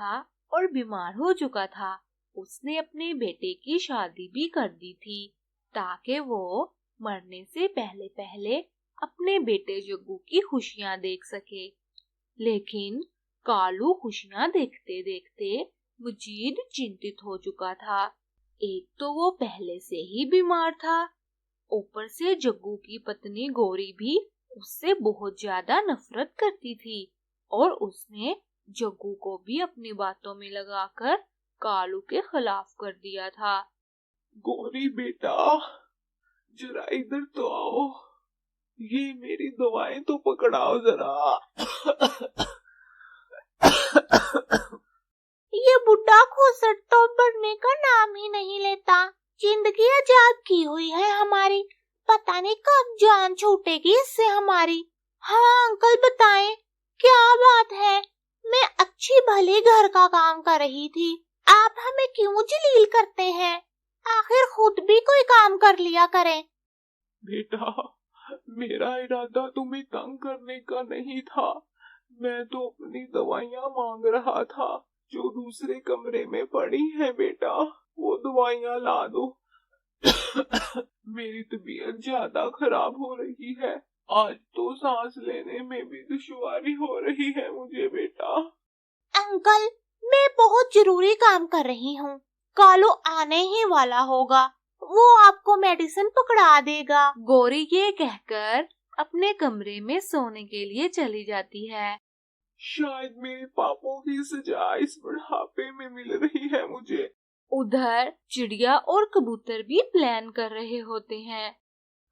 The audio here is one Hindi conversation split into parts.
था और बीमार हो चुका था। उसने अपने बेटे की शादी भी कर दी थी ताकि वो मरने से पहले पहले अपने बेटे जग्गू की खुशियां देख सके। लेकिन कालू खुशियां देखते देखते मजीद चिंतित हो चुका था। एक तो वो पहले से ही बीमार था, ऊपर से जग्गू की पत्नी गौरी भी उससे बहुत ज्यादा नफरत करती थी और उसने जग्गू को भी अपनी बातों में लगाकर कालू के खिलाफ कर दिया था। गौरी बेटा, जरा इधर तो आओ, ये मेरी दवाएं तो पकड़ाओ जरा। ये बुढ़ा खोसट तो बढ़ने का नाम ही नहीं लेता। जिंदगी आजाद की हुई है हमारी, पता नहीं कब जान छूटेगी इससे हमारी। हाँ अंकल बताएं, क्या बात है? मैं अच्छी भली घर का काम कर रही थी, आप हमें क्यों जलील करते हैं? आखिर खुद भी कोई काम कर लिया करें। बेटा, मेरा इरादा तुम्हें तंग करने का नहीं था। मैं तो अपनी दवाइयाँ मांग रहा था जो दूसरे कमरे में पड़ी है। बेटा, वो दवाइयाँ ला दो। मेरी तबीयत ज्यादा खराब हो रही है, आज तो सांस लेने में भी दुश्वारी हो रही है मुझे। बेटा अंकल, मैं बहुत जरूरी काम कर रही हूँ, कालू आने ही वाला होगा, वो आपको मेडिसिन पकड़ा देगा। गौरी ये कहकर अपने कमरे में सोने के लिए चली जाती है। शायद मेरे पापों की सजा इस बुढ़ापे में मिल रही है मुझे। उधर चिड़िया और कबूतर भी प्लान कर रहे होते हैं।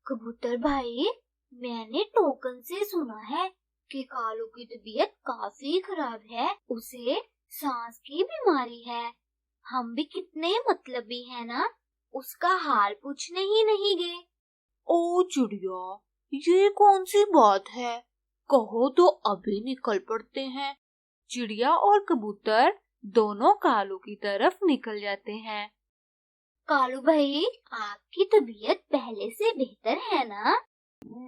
कबूतर भाई, मैंने टोकन से सुना है कि कालू की तबीयत काफी खराब है, उसे सांस की बीमारी है। हम भी कितने मतलबी हैं ना, उसका हाल पूछने ही नहीं गए। ओ चिड़िया, ये कौन सी बात है? कहो तो अभी निकल पड़ते हैं। चिड़िया और कबूतर दोनों कालू की तरफ निकल जाते हैं। कालू भाई, आपकी तबीयत पहले से बेहतर है ना?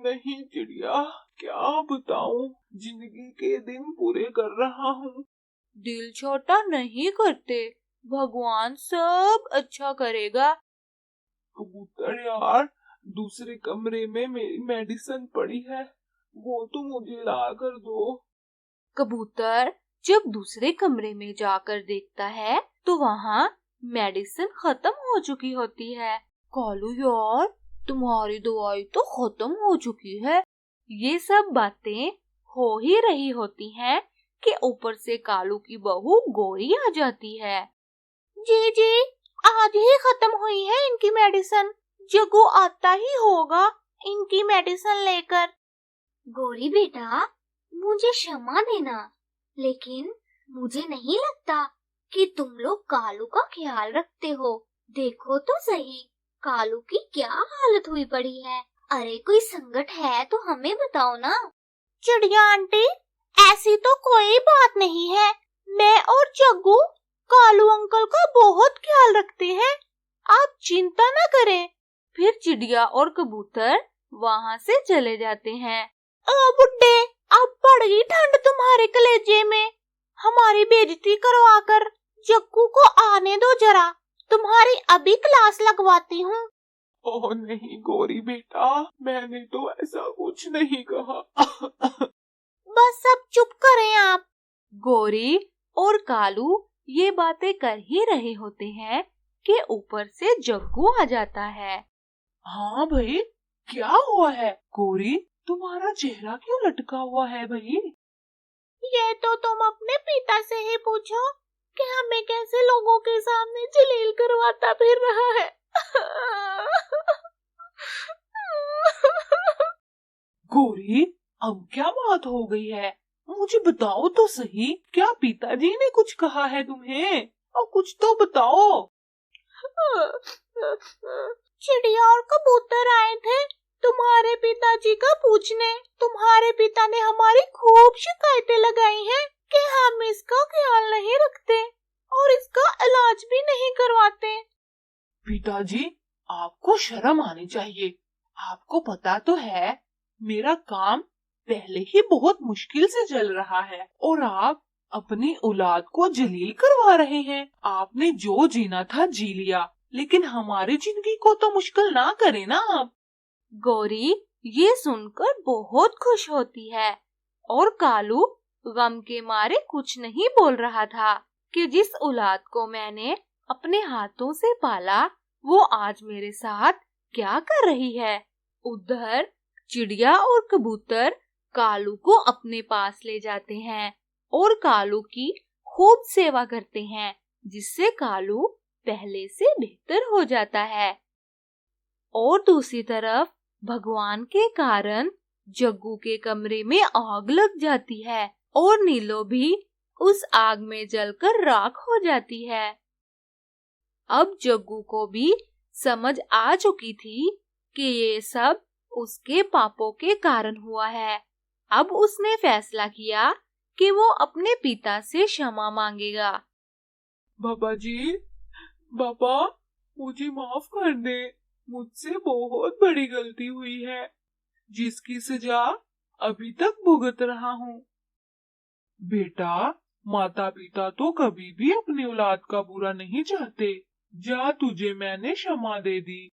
नहीं चिड़िया, क्या बताऊं, जिंदगी के दिन पूरे कर रहा हूँ। दिल छोटा नहीं करते, भगवान सब अच्छा करेगा। कबूतर यार, दूसरे कमरे में मेरी मेडिसिन पड़ी है, वो तो मुझे ला कर दो। कबूतर जब दूसरे कमरे में जाकर देखता है तो वहाँ मेडिसिन खत्म हो चुकी होती है। कालू यार, तुम्हारी दवाई तो खत्म हो चुकी है। ये सब बातें हो ही रही होती हैं कि ऊपर से कालू की बहू गौरी आ जाती है। जी, आज ही खत्म हुई है इनकी मेडिसिन, जग्गू आता ही होगा इनकी मेडिसिन लेकर। गौरी बेटा, मुझे क्षमा देना, लेकिन मुझे नहीं लगता कि तुम लोग कालू का ख्याल रखते हो। देखो तो सही, कालू की क्या हालत हुई पड़ी है। अरे कोई संकट है तो हमें बताओ ना। चिड़िया आंटी, ऐसी तो कोई बात नहीं है, मैं और जग्गू कालू अंकल का बहुत ख्याल रखते हैं, आप चिंता न करें। फिर चिड़िया और कबूतर वहाँ से चले जाते हैं। ओ बुड्ढे, अब पड़ गई ठंड तुम्हारे कलेजे में, हमारी बेइज्जती करवाकर। जग्गू को आने दो जरा, तुम्हारी अभी क्लास लगवाती हूँ। ओह नहीं गौरी बेटा, मैंने तो ऐसा कुछ नहीं कहा। बस अब चुप करें आप। गौरी और कालू ये बातें कर ही रहे होते हैं कि ऊपर से जग्गू आ जाता है। हाँ भाई, क्या हुआ है? गौरी, तुम्हारा चेहरा क्यों लटका हुआ है भाई? ये तो तुम अपने पिता से ही पूछो कि हमें कैसे लोगों के सामने जलील करवाता फिर रहा है। गौरी, अब क्या बात हो गई है? मुझे बताओ तो सही, क्या पिताजी ने कुछ कहा है तुम्हें? और कुछ तो बताओ। चिड़िया और कबूतर आए थे तुम्हारे पिताजी का पूछने। तुम्हारे पिता ने हमारी खूब शिकायतें लगाई हैं कि हम इसका ख्याल नहीं रखते और इसका इलाज भी नहीं करवाते। पिताजी, आपको शर्म आनी चाहिए। आपको पता तो है मेरा काम पहले ही बहुत मुश्किल से चल रहा है और आप अपनी औलाद को जलील करवा रहे हैं। आपने जो जीना था जी लिया, लेकिन हमारी जिंदगी को तो मुश्किल ना करें ना आप। गौरी ये सुनकर बहुत खुश होती है और कालू गम के मारे कुछ नहीं बोल रहा था कि जिस औलाद को मैंने अपने हाथों से पाला वो आज मेरे साथ क्या कर रही है। उधर चिड़िया और कबूतर कालू को अपने पास ले जाते हैं और कालू की खूब सेवा करते हैं, जिससे कालू पहले से बेहतर हो जाता है। और दूसरी तरफ भगवान के कारण जग्गू के कमरे में आग लग जाती है और नीलो भी उस आग में जलकर राख हो जाती है। अब जग्गू को भी समझ आ चुकी थी कि ये सब उसके पापों के कारण हुआ है। अब उसने फैसला किया कि वो अपने पिता से क्षमा मांगेगा। बाबा जी, बाबा मुझे माफ कर दे। मुझसे बहुत बड़ी गलती हुई है, जिसकी सजा अभी तक भुगत रहा हूँ। बेटा, माता पिता तो कभी भी अपनी औलाद का बुरा नहीं चाहते। जा, तुझे मैंने क्षमा दे दी।